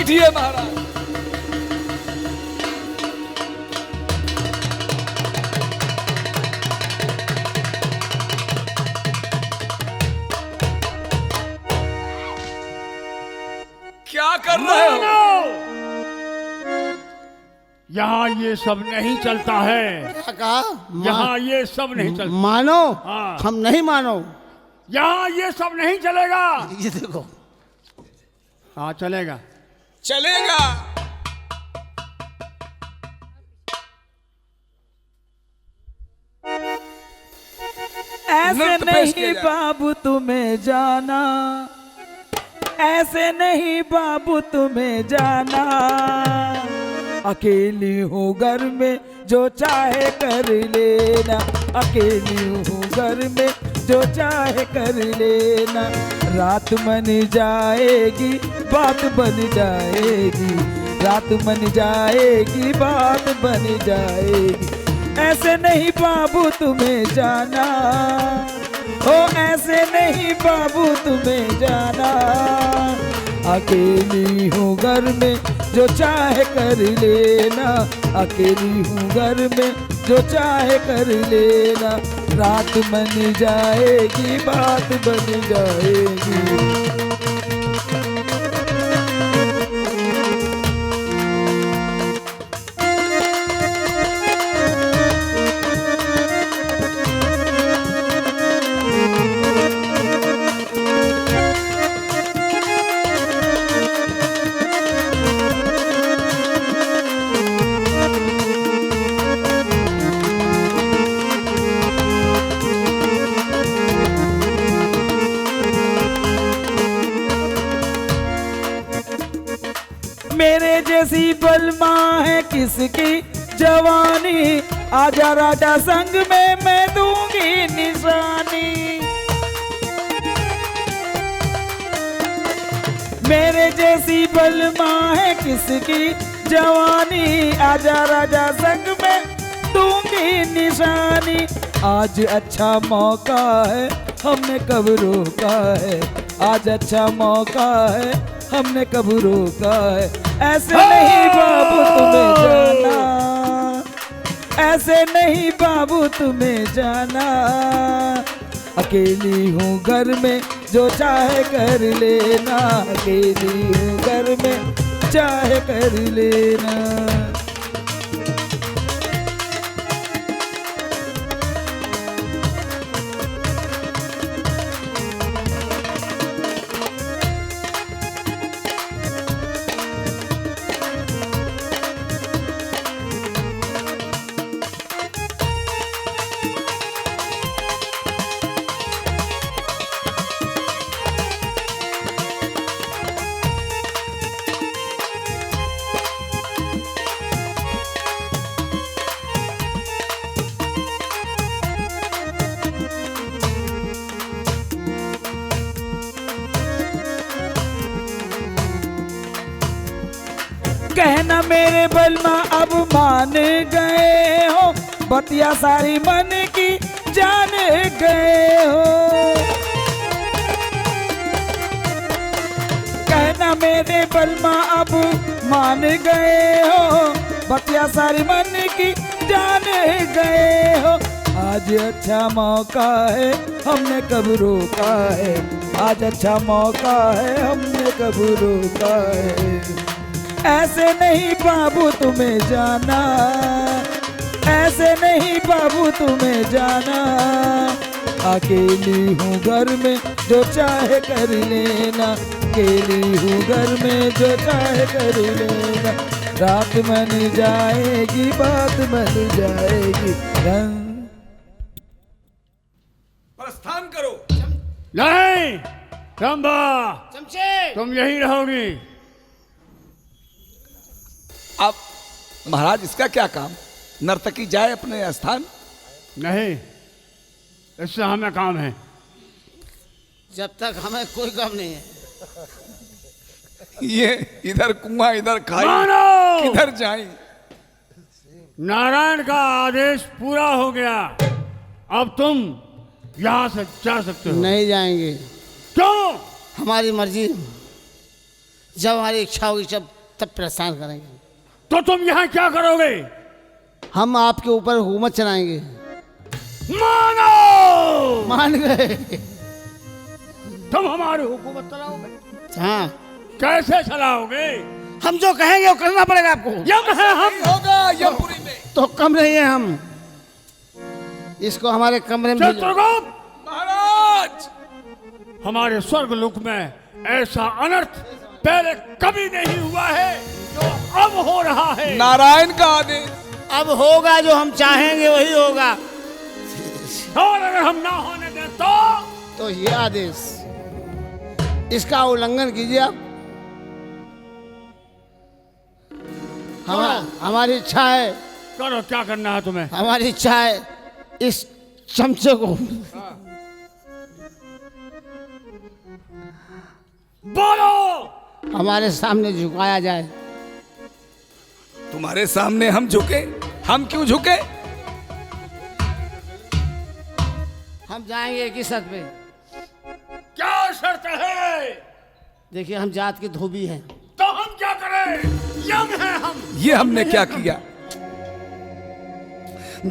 बैठिए महाराज। क्या कर रहे हो? यहाँ ये सब नहीं चलता है। क्या कहा? यहाँ ये सब नहीं चलता। मानो? हाँ। हम नहीं मानो। यहाँ ये सब नहीं चलेगा। ये देखो। हाँ चलेगा। चलेगा। ऐसे नृत्य पेश किया नहीं जाए। बाबू तुम्हें जाना, ऐसे नहीं बाबू तुम्हें जाना। अकेली हूँ घर में जो चाहे कर लेना, अकेली हूँ घर में जो चाहे कर लेना। रात बन जाएगी बात बन जाएगी, रात बन जाएगी बात बन जाएगी। ऐसे नहीं बाबू तुम्हें जाना, ओ ऐसे नहीं बाबू तुम्हें जाना। अकेली हूँ घर में जो चाहे कर लेना, अकेली हूँ घर में जो चाहे कर लेना। रात बन जाएगी बात बन जाएगी। मेरे जैसी बलमा है किसकी जवानी, आजा राजा संग में मैं दूंगी निशानी। मेरे जैसी बलमा है किसकी जवानी, आजा राजा संग में दूंगी निशानी। आज अच्छा मौका है हमने कब रोका है, आज अच्छा मौका है हमने कब रोका है। ऐसे नहीं बाबू तुम्हें जाना, ऐसे नहीं बाबू तुम्हें जाना। अकेली हूँ घर में जो चाहे कर लेना, अकेली हूँ घर में चाहे कर लेना। कहना मेरे बलमा अब मान गए हो, बतिया सारी मन की जान गए हो। कहना मेरे बलमा अब मान गए हो, बतिया सारी मन की जान गए हो। आज अच्छा मौका है हमने कब रोका है, आज अच्छा मौका है हमने कब रोका है। ऐसे नहीं बाबू तुम्हें जाना, ऐसे नहीं बाबू तुम्हें जाना। अकेली हूँ घर में जो चाहे कर लेना, अकेली हूँ घर में जो चाहे कर लेना। रात बन जाएगी बात बन जाएगी। प्रस्थान करो। नहीं रंभा, चमचे तुम यही रहोगी। अब महाराज इसका क्या काम? नर्तकी जाए अपने स्थान। नहीं, इससे हमें काम है। जब तक हमें कोई गम नहीं है। ये इधर कुआं इधर खाई, मानो! किधर जाए? नारायण का आदेश पूरा हो गया, अब तुम यहाँ से जा सकते हो। नहीं जाएंगे। क्यों? हमारी मर्जी, जब हमारी इच्छा होगी जब तब परेशान करेंगे। तो तुम यहाँ क्या करोगे? हम आपके ऊपर हुकूमत चलाएंगे। मानो मान गए। तुम हमारी हुकूमत चलाओगे? हाँ, कैसे चलाओगे? हम जो कहेंगे वो करना पड़ेगा आपको। यम है हम। होगा यमपुरी में। तो कम नहीं है हम। इसको हमारे कमरे में भेजो। चित्रगुप्त महाराज, हमारे स्वर्ग लोक में ऐसा अनर्थ पहले कभी नहीं हुआ है जो अब हो रहा है। नारायण का आदेश। अब होगा जो हम चाहेंगे वही होगा। और अगर हम ना होने दें तो ये आदेश, इसका उल्लंघन कीजिए आप। हमारी इच्छा है, करो, क्या करना है तुम्हें? हमारी इच्छा है इस चमचे को बोलो। हमारे सामने झुकाया जाए। तुम्हारे सामने हम झुके? हम क्यों झुके? हम जाएंगे एक ही शर्त पे। क्या शर्त है? देखिए, हम जात के धोबी हैं। तो हम क्या करें? यम है हम। ये हमने क्या किया?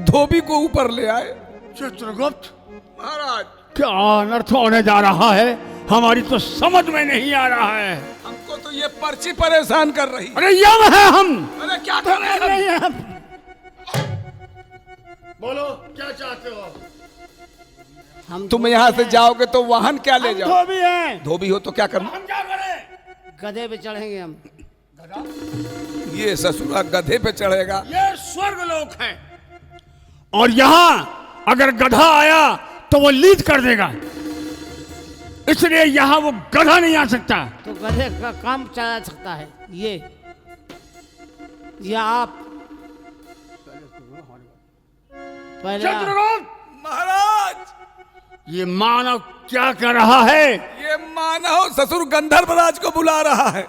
धोबी को ऊपर ले आए। चित्रगुप्त महाराज, क्या अनर्थ होने जा रहा है? हमारी तो समझ में नहीं आ रहा है। हमको तो ये पर्ची परेशान कर रही। अरे यम है हम। अरे क्या कर रहे हैं हम? बोलो, क्या चाहते हो? हम तुम यहाँ से जाओगे तो वाहन क्या ले जाओ? धोबी हैं। धोबी हो तो क्या करना? हम क्या करें? गधे पे चढ़ेंगे हम। ये ससुरा गधे पे चढ़ेगा। ये स्वर्ग लोक है और यहाँ अगर गधा आया तो वो लीड कर देगा, इसलिए यहाँ वो गधा नहीं आ सकता। तो गधे का काम चला सकता है ये, या आप पहले चित्रगुप्त, महाराज, ये मानव क्या कर रहा है? ये मानव ससुर गंधर्व राज को बुला रहा है।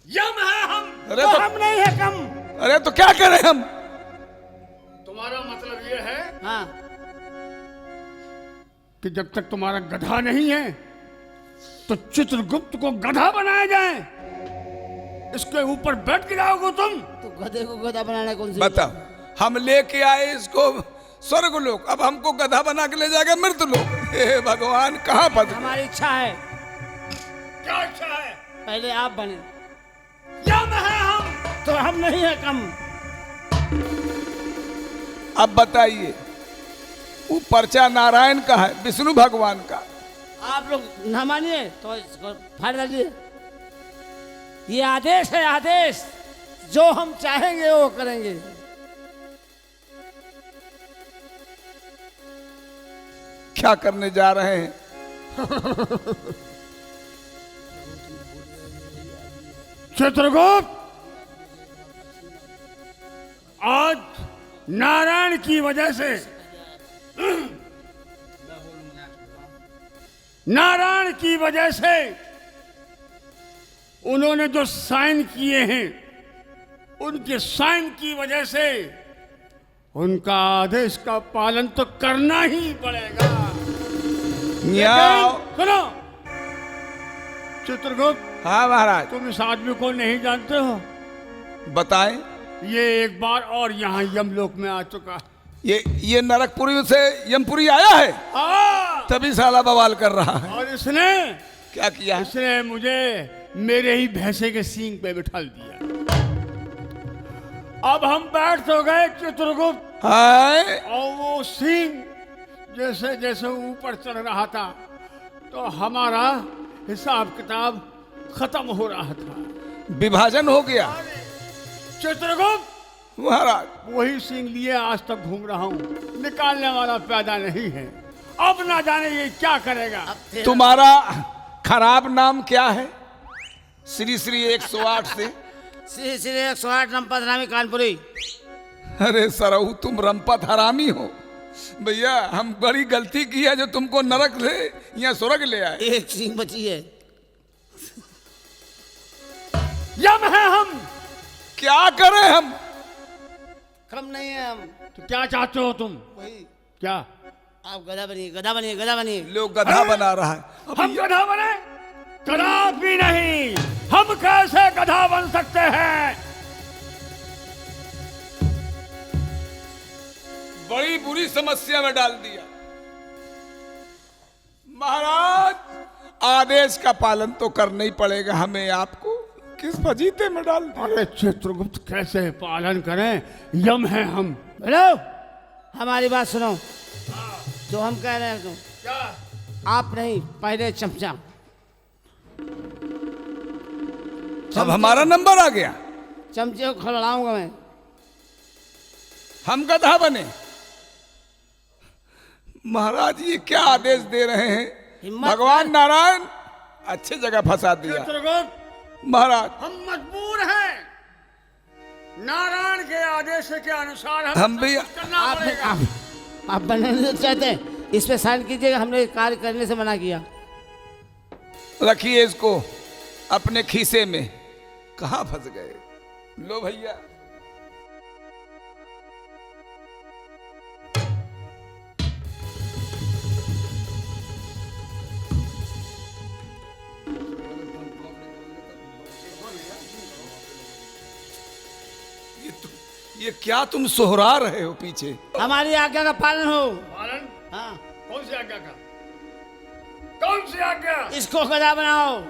यम है हम। अरे तो तो हम नहीं है कम। अरे तो क्या करें हम? तुम्हारा मतलब ये है हाँ, कि जब तक तुम्हारा गधा नहीं है तो चित्रगुप्त को गधा बनाया जाए, इसके ऊपर बैठ गिराओगे तुम? तो गधे को गधा बनाना कौन सी? बताओ, हम लेके आए इसको स्वर्ग लोक, अब हमको गधा बना के ले जाएगा मृत लोक। हे भगवान, कहाँ फंस? हमारी इच्छा है क्या इच्छा है? पहले आप बने। यम है हम। तो हम नहीं है कम। अब बताइए, वो पर्चा नारायण का है, विष्णु भगवान का। आप लोग न मानिए तो इसको फाड़ डालिए। ये आदेश है, आदेश। जो हम चाहेंगे वो करेंगे। क्या करने जा रहे हैं? चित्रगुप्त, आज नारायण की वजह से, नारायण की वजह से उन्होंने जो साइन किए हैं, उनके साइन की वजह से उनका आदेश का पालन तो करना ही पड़ेगा। न्याय। सुनो चित्रगुप्त, हाँ महाराज, तुम इस आदमी को नहीं जानते हो? बताएं। ये एक बार और यहाँ यमलोक में आ चुका है। ये नरकपुरी से यमपुरी आया है, तभी साला बवाल कर रहा है। और इसने क्या किया? इसने मुझे मेरे ही भैंसे के सींग पे बिठा दिया। अब हम बैठ तो गए चित्रगुप्त, हाय, और वो सींग जैसे जैसे ऊपर चढ़ रहा था तो हमारा हिसाब किताब खत्म हो रहा था। विभाजन हो गया। चित्रगुप्त, महाराज, वही सींग लिए आज तक घूम रहा हूँ, निकालने वाला पैदा नहीं है। अब ना जाने ये क्या करेगा। तुम्हारा खराब नाम क्या है? श्री श्री 108 से। श्री श्री 108 रंपत रामी कानपुरी। अरे सरहू, तुम रंपत हरामी हो भैया। हम बड़ी गलती की है जो तुमको नरक से यहाँ स्वर्ग ले आए। एक सींग बची है। यम है हम। क्या करें हम? कम नहीं है हम। तो क्या चाहते हो तुम? वही, क्या? आप गधा बनिए, गधा बनिए, गधा बनिए। लोग गधा बना रहा है। हम गधा बने? कदापि नहीं। हम कैसे गधा बन सकते हैं। बड़ी बुरी समस्या में डाल दिया महाराज। आदेश का पालन तो करना ही पड़ेगा हमें, आपको किस फजीते में डाल दिया। अरे चित्रगुप्त कैसे पालन करें, यम है हम। हेलो, हमारी बात सुनो। जो हम कह रहे हैं तुम क्या? आप नहीं, पहले चमचा। अब हमारा नंबर आ गया, चमचे को खड़ाऊंगा मैं। हम गधा बने। महाराज ये क्या आदेश दे रहे हैं? हिम्मत भगवान नारायण अच्छी जगह फंसा दिया चित्रगुप्त, महाराज। हम मजबूर हैं, नारायण के आदेश के अनुसार हम भी करना आप पड़ेगा। आप बनने नहीं चाहते, इस पे साइन कीजिएगा। हमने कार्य करने से मना किया। रखिए इसको अपने खीसे में। कहाँ फंस गए? लो भैया। ये क्या तुम सोहरा रहे हो पीछे? हमारी आज्ञा का पालन हो। पालन? हाँ, कौन सी आज्ञा का? कौन सी आज्ञा? इसको गधा बनाओ।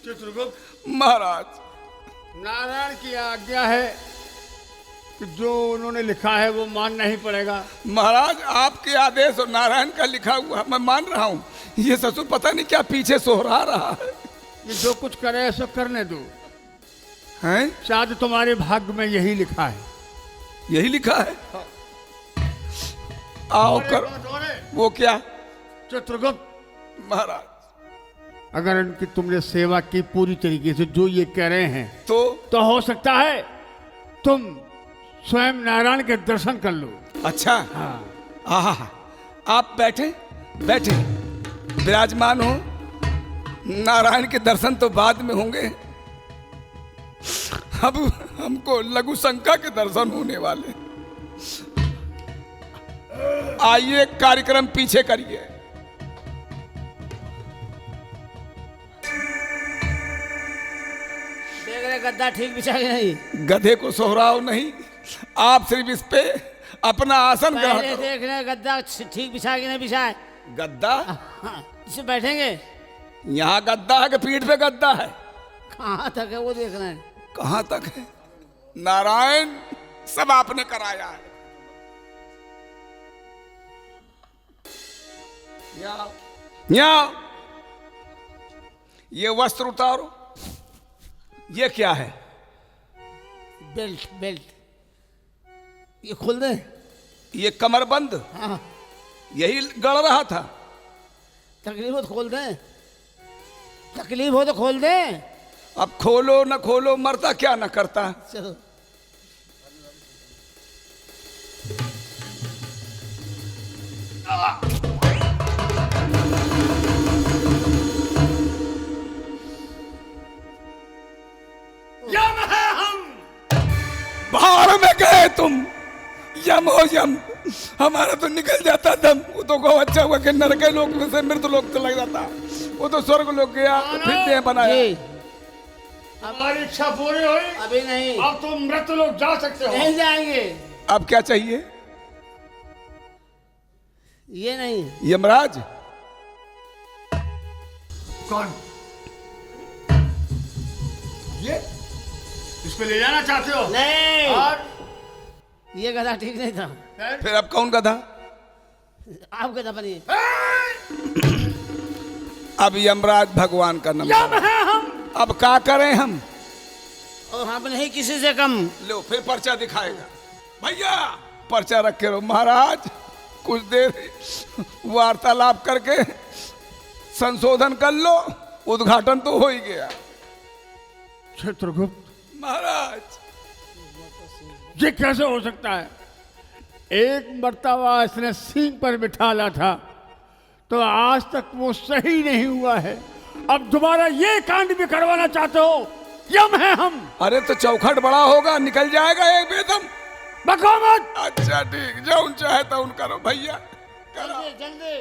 चित्रगुप्त, महाराज नारायण की आज्ञा है कि जो उन्होंने लिखा है वो मानना ही पड़ेगा। महाराज आपके आदेश और नारायण का लिखा हुआ मैं मान रहा हूँ। ये ससुर पता नहीं क्या पीछे सोहरा रहा है। ये जो कुछ करे सो करने दो। हैं? शायद तुम्हारे भाग्य में यही लिखा है। यही लिखा है। आओ कर। वो क्या? चित्रगुप्त महाराज अगर उनकी तुमने सेवा की पूरी तरीके से जो ये कह रहे हैं तो हो सकता है तुम स्वयं नारायण के दर्शन कर लो। अच्छा। हाँ। आहा, आप बैठे बैठे विराजमान हो। नारायण के दर्शन तो बाद में होंगे। अब हमको लघु शंका के दर्शन होने वाले। आइए कार्यक्रम पीछे करिए। देख रहे गद्दा ठीक बिछा के नहीं। गधे को सोहराओ नहीं, आप सिर्फ इस पे अपना आसन ग्रहण पहले करो। देख रहे गद्दा ठीक बिछा के नहीं बिछाए। गद्दा? हाँ, इसे बैठेंगे। यहाँ गद्दा है कि पीठ पे गद्दा है? कहाँ तक है वो देख रहे हैं। कहाँ तक है? नारायण सब आपने कराया है। यहाँ ये वस्त्र उतारो। ये क्या है? Belt belt. ये खोल दे। ये कमरबंद। हाँ, यही गड़ रहा था। तकलीफ हो तो खोल दे। तकलीफ हो तो खोल दे। अब खोलो न खोलो, मरता क्या न करता। चलो। यम है हम। बाहर में गए तुम। यम हो यम, हमारा तो निकल जाता दम। वो तो को अच्छा हुआ कि नरक लोक में से मृत लोक तो लग जाता। वो तो स्वर्ग लोक गया तो फिर देह बनाया। जी, हमारी इच्छा पूरी हुई। अभी नहीं। अब तुम मृत लोग जा सकते हो। नहीं जाएंगे। अब क्या चाहिए? ये नहीं। यमराज? कौन? ये इसको ले जाना चाहते हो? नहीं, और ये गधा ठीक नहीं था। फिर अब कौन गधा? आप गधा बनिए। अब यमराज भगवान का यम नंबर। है हम। अब क्या करें हम? और हम नहीं किसी से कम। लो फिर पर्चा दिखाएगा। भैया पर्चा रखे रहो। महाराज कुछ देर वार्तालाप करके संशोधन कर लो। उद्घाटन तो हो ही गया। चित्रगुप्त, महाराज ये कैसे हो सकता है? एक मर्तबा इसने सींग पर बिठाला था तो आज तक वो सही नहीं हुआ है। अब दोबारा ये कांड भी करवाना चाहते हो? यम है हम। अरे तो चौखट बड़ा होगा, निकल जाएगा एक बेदम। बको मत। अच्छा ठीक, जो चाहे तो उन करो भैया। करो। जल्दी जल्दी।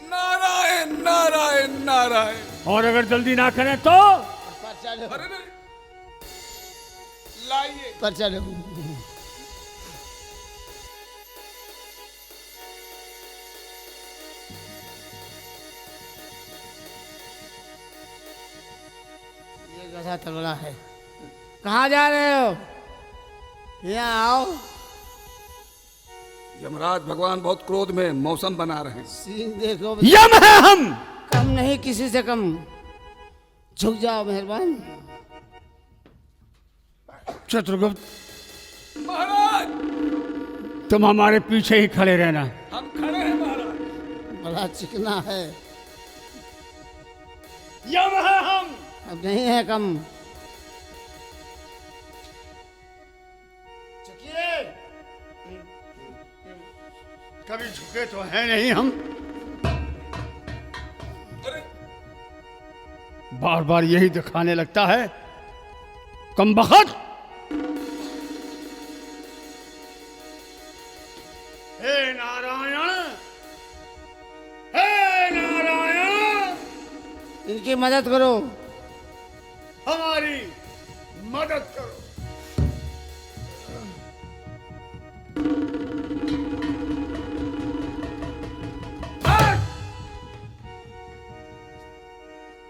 नारायण नारायण नारायण। और अगर जल्दी ना करें तो पर्चा लो, अरे नहीं, लाइए। पर्चा लो। ये गधा तगड़ा है। कहाँ जा रहे हो? यहाँ आओ। यमराज भगवान बहुत क्रोध में मौसम बना रहे हैं। सीन देखो, यम है हम। कम नहीं किसी से कम। झुक जाओ मेहरबान। चित्रगुप्त, महाराज तुम हमारे पीछे ही खड़े रहना। हम खड़े हैं महाराज। बड़ा चिकना है। यम है हम। अब नहीं है कम। कभी झुके तो है नहीं हम। अरे बार बार यही दिखाने लगता है। कम बखत। हे नारायण, हे नारायण, इनकी मदद करो। हमारी मदद करो।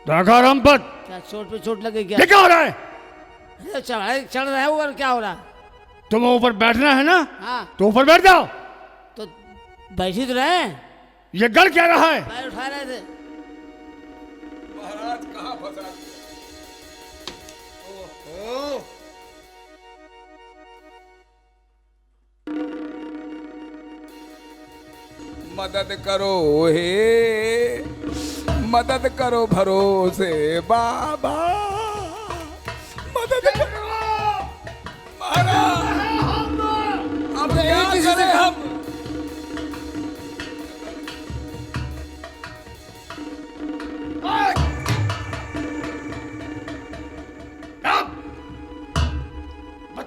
देखा रामपत, क्या चोट पे चोट लगी क्या? ये क्या हो रहा है? अरे चढ़ रहा है ऊपर, क्या हो रहा? तुम्हें ऊपर बैठना है ना, हाँ तो ऊपर बैठ जाओ। तो बैठी तो रहे। ये गढ़ क्या रहा है? पैर उठा रहे थे। महाराज कहाँ फंसा दिया? ओहो, मदद करो हे, मदद करो भरोसे बाबा, मदद करो महाराज। अब क्या करें हम?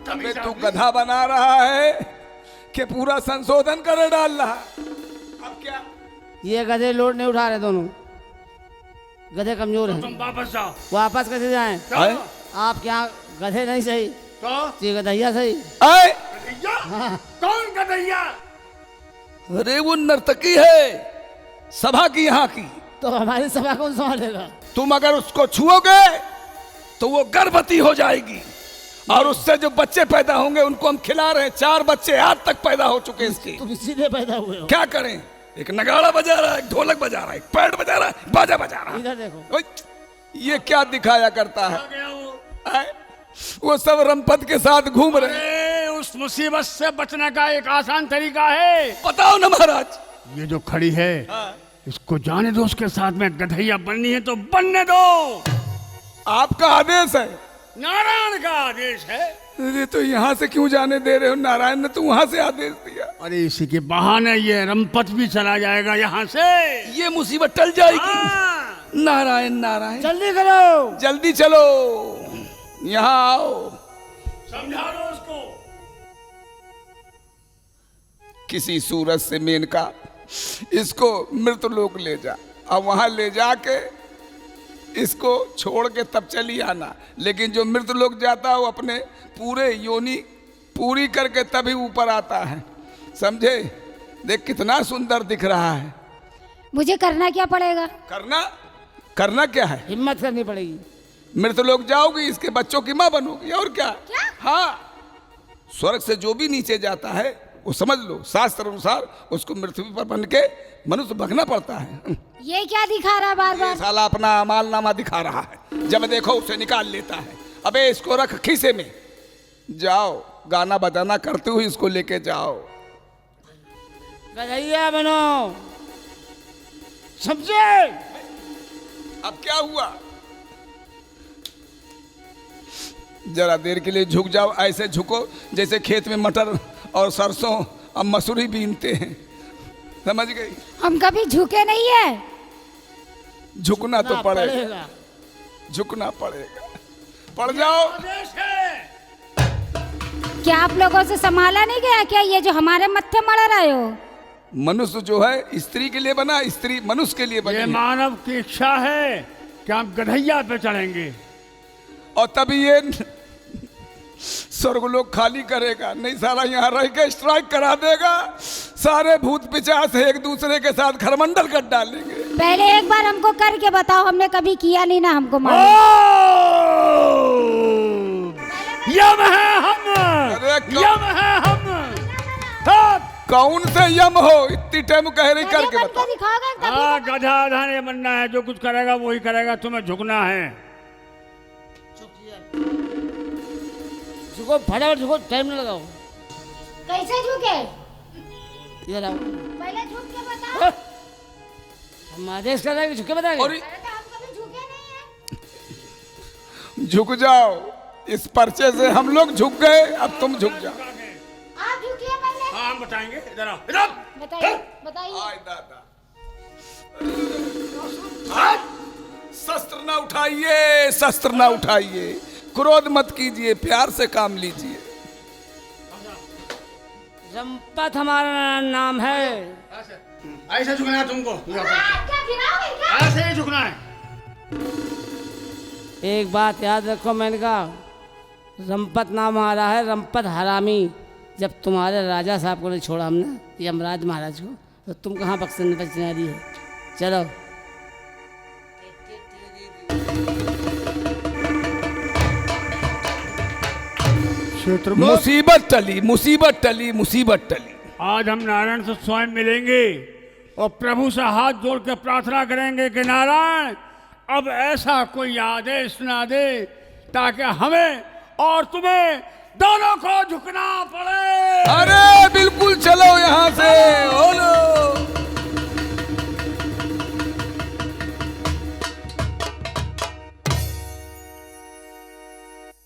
हमें तू गधा बना रहा है कि पूरा संशोधन कर डाल रहा है। अब क्या? ये गधे लोड नहीं उठा रहे दोनों। गधे कमजोर हैं। तुम वापस जाओ। वापस कैसे जाएं? आए? आप यहाँ गधे नहीं सही, तो ये गधैया सही। आए? गधैया? कौन गधैया? अरे वो नर्तकी है सभा की, यहाँ की। तो हमारी सभा कौन संभालेगा? तुम अगर उसको छुओगे तो वो गर्भवती हो जाएगी और उससे जो बच्चे पैदा होंगे उनको हम खिला रहे हैं। 4 बच्चे आज तक पैदा हो चुके हैं इसके। तुम इसीलिए पैदा हुए हो। क्या करें? एक नगाड़ा बजा रहा है, एक ढोलक बजा रहा है, एक पैड बजा रहा है, बाजा बजा रहा इधर देखो। है। ये क्या दिखाया करता है? आ गया वो। आए? वो सब रमपत के साथ घूम रहे हैं। अरे उस मुसीबत से बचने का एक आसान तरीका है। बताओ ना महाराज। ये जो खड़ी है, इसको जाने दो। उसके साथ में गधैया बननी है तो बनने दो। आपका आदेश है। नारायण का आदेश है। अरे तो यहाँ से क्यों जाने दे रहे हो? नारायण ने तो वहां से आदेश दिया। अरे इसी के बहाने ये रमपत भी चला जाएगा यहाँ से। ये मुसीबत टल जाएगी। हाँ। नारायण नारायण, जल्दी करो। जल्दी चलो, यहाँ आओ। समझा दो उसको। किसी सूरज से मेनका इसको मृतलोक ले जा, अब वहां ले जाके इसको छोड़ के तब चली आना। लेकिन जो मृतलोक जाता है वो अपने पूरे योनि पूरी करके तभी ऊपर आता है, समझे? देख कितना सुंदर दिख रहा है। मुझे करना क्या पड़ेगा? करना करना क्या है? हिम्मत करनी पड़ेगी। मृतलोक जाओगी, इसके बच्चों की माँ बनोगी। और क्या? हाँ, स्वर्ग से जो भी नीचे जाता है वो समझ लो शास्त्र अनुसार उसको मृत्यु पर बन के मनुष्य भगना पड़ता है। ये क्या दिखा रहा है बार ये बार? साला अपना अमालनामा दिखा रहा है, जब देखो उसे निकाल लेता है। अबे इसको रख खीसे में, जाओ गाना बजाना करते हुए इसको लेके जाओ। गधैया बनो, समझे? अब क्या हुआ? जरा देर के लिए झुक जाओ, ऐसे झुको जैसे खेत में मटर और सरसों और मसूरी बीनते हैं, समझ गई? हम कभी झुके नहीं है। झुकना तो ना पड़ेगा, झुकना पड़ेगा। पड़ जाओ। आदेश है। क्या आप लोगों से संभाला नहीं गया क्या? ये जो हमारे मत्थे मड़ रहे हो? मनुष्य जो है स्त्री के लिए बना, स्त्री मनुष्य के लिए बनी ये है। मानव की इच्छा है कि हम गधैया पे चढ़ेंगे। और तभी ये स्वर्गलोक खाली करेगा, नहीं सारा यहाँ रह के स्ट्राइक करा देगा, सारे भूत पिशाच एक दूसरे के साथ खरमंडल कर डालेंगे। पहले एक बार हमको करके बताओ, हमने कभी किया नहीं ना, हमको मालूम। यम है हम, अरे यम है हम। सब कौन से यम हो, इतनी टाइम कह रही करके पहले बन बताओ। के दिखाओगे तभी हाँ, गधा आधा नहीं बनना है, जो कुछ करेगा वही करेगा, तुम्हें झुकना है। झुको, फटाफट झुको, टाइम न लगाओ। कैसे झुके? इधर आओ। पहले झुक के बताओ। हम आदेश कर रहे हैं कि झुके बताएंगे। और अरे तो हम कभी झुके नहीं है। झुक जाओ, इस पर्चे से हम लोग झुक गए, अब तुम झुक जाओ। आप झुकिए पहले। हाँ, हम बताएंगे। इधर आओ, इधर। बताइए, बताइए। आय दादा, शस्त्र ना उठाइए, शस्त्र ना उठाइए, क्रोध मत कीजिए, प्यार से काम लीजिए। रंपत हमारा नाम है। ऐसे झुकना है तुमको, क्या गिराओगे क्या? ऐसे ही झुकना है। एक बात याद रखो, मैंने कहा रंपत नाम हमारा है, रंपत हरामी। जब तुम्हारे राजा साहब को नहीं छोड़ा हमने, यमराज महाराज को, तो तुम कहाँ बचने रही हो। चलो। मुसीबत टली, मुसीबत टली, मुसीबत टली। आज हम नारायण से स्वयं मिलेंगे और प्रभु से हाथ जोड़ के प्रार्थना करेंगे कि नारायण अब ऐसा कोई आदेश ना दे ताकि हमें और तुम्हें दोनों को झुकना पड़े। अरे बिल्कुल, चलो यहाँ से, बोलो।